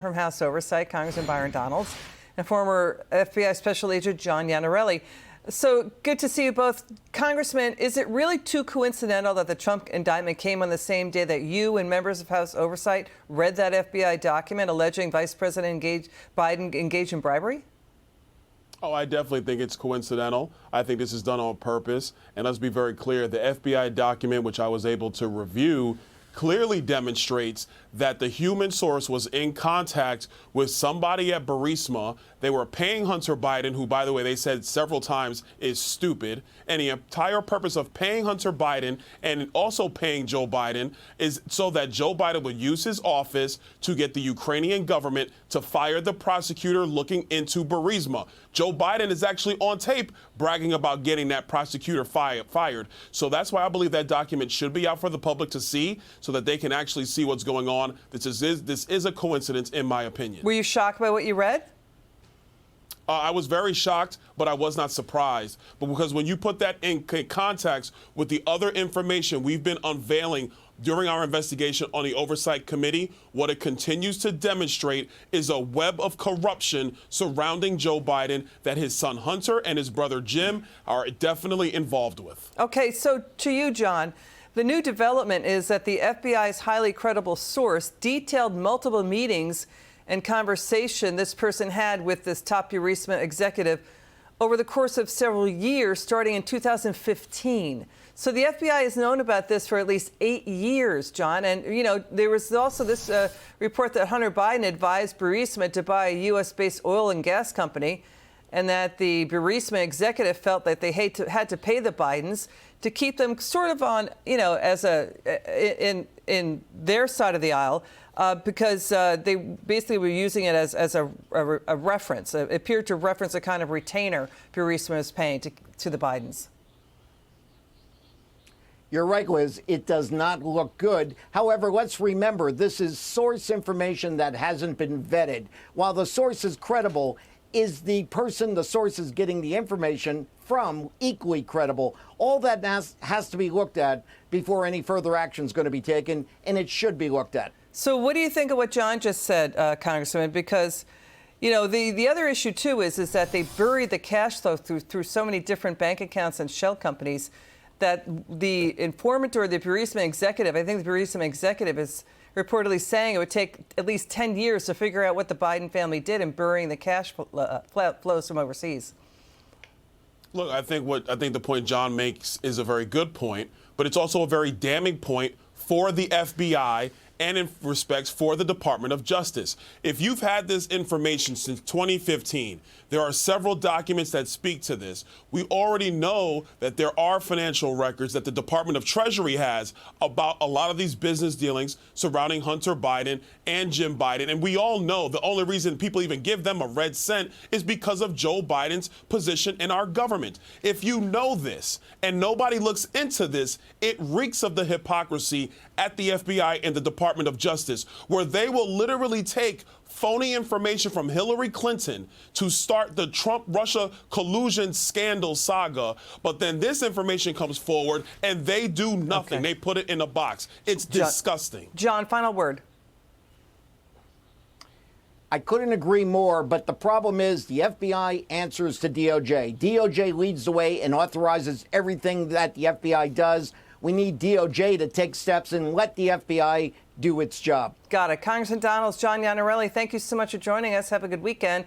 From House Oversight, Congressman Byron Donalds, and former FBI Special Agent John Iannarelli. So good to see you both. Congressman, is it really too coincidental that the Trump indictment came on the same day that you and members of House Oversight read that FBI document alleging Vice President Biden engaged in bribery? Oh, I definitely think it's coincidental. I think this is done on purpose. And let's be very clear, the FBI document, which I was able to review, clearly demonstrates that the human source was in contact with somebody at Burisma. They were paying Hunter Biden, who, by the way, they said several times is stupid. And the entire purpose of paying Hunter Biden and also paying Joe Biden is so that Joe Biden would use his office to get the Ukrainian government to fire the prosecutor looking into Burisma. Joe Biden is actually on tape bragging about getting that prosecutor fired. So that's why I believe that document should be out for the public to see so that they can actually see what's going on. This is a coincidence, in my opinion. Were you shocked by what you read? I was very shocked, but I was not surprised. But because when you put that in context with the other information we've been unveiling during our investigation on the Oversight Committee, what it continues to demonstrate is a web of corruption surrounding Joe Biden that his son Hunter and his brother Jim are definitely involved with. Okay, so to you, John, the new development is that the FBI's highly credible source detailed multiple meetings and conversation this person had with this top Burisma executive over the course of several years, starting in 2015. So the FBI has known about this for at least 8 years, John. And, you know, there was also this report that Hunter Biden advised Burisma to buy a U.S.-based oil and gas company, and that the Burisma executive felt that they had to pay the Bidens to keep them sort of on, you know, as in their side of the aisle, because they basically were using it as a reference. It appeared to reference a kind of retainer Burisma was paying to the Bidens. You're right, Liz. It does not look good. However, let's remember, this is source information that hasn't been vetted. While the source is credible, is the person the source is getting the information from equally credible? All that has to be looked at before any further action is going to be taken, and it should be looked at. So what do you think of what John just said, Congressman? Because, you know, the other issue, too, is that they buried the cash flow through so many different bank accounts and shell companies that the informant or the Burisma executive, I think the Burisma executive is reportedly saying it would take at least 10 years to figure out what the Biden family did in burying the cash flows from overseas. Look, I think the point John makes is a very good point, but it's also a very damning point for the FBI and in respects for the Department of Justice. If you've had this information since 2015, there are several documents that speak to this. We already know that there are financial records that the Department of Treasury has about a lot of these business dealings surrounding Hunter Biden and Jim Biden. And we all know the only reason people even give them a red cent is because of Joe Biden's position in our government. If you know this and nobody looks into this, it reeks of the hypocrisy at the FBI and the Department of Justice, where they will literally take phony information from Hillary Clinton to start the Trump-Russia collusion scandal saga. But then this information comes forward and they do nothing. Okay. They put it in a box. It's disgusting. John, final word. I couldn't agree more, but the problem is the FBI answers to DOJ. DOJ leads the way and authorizes everything that the FBI does. We need DOJ to take steps and let the FBI do its job. Got it. Congressman Donalds, John Iannarelli, thank you so much for joining us. Have a good weekend.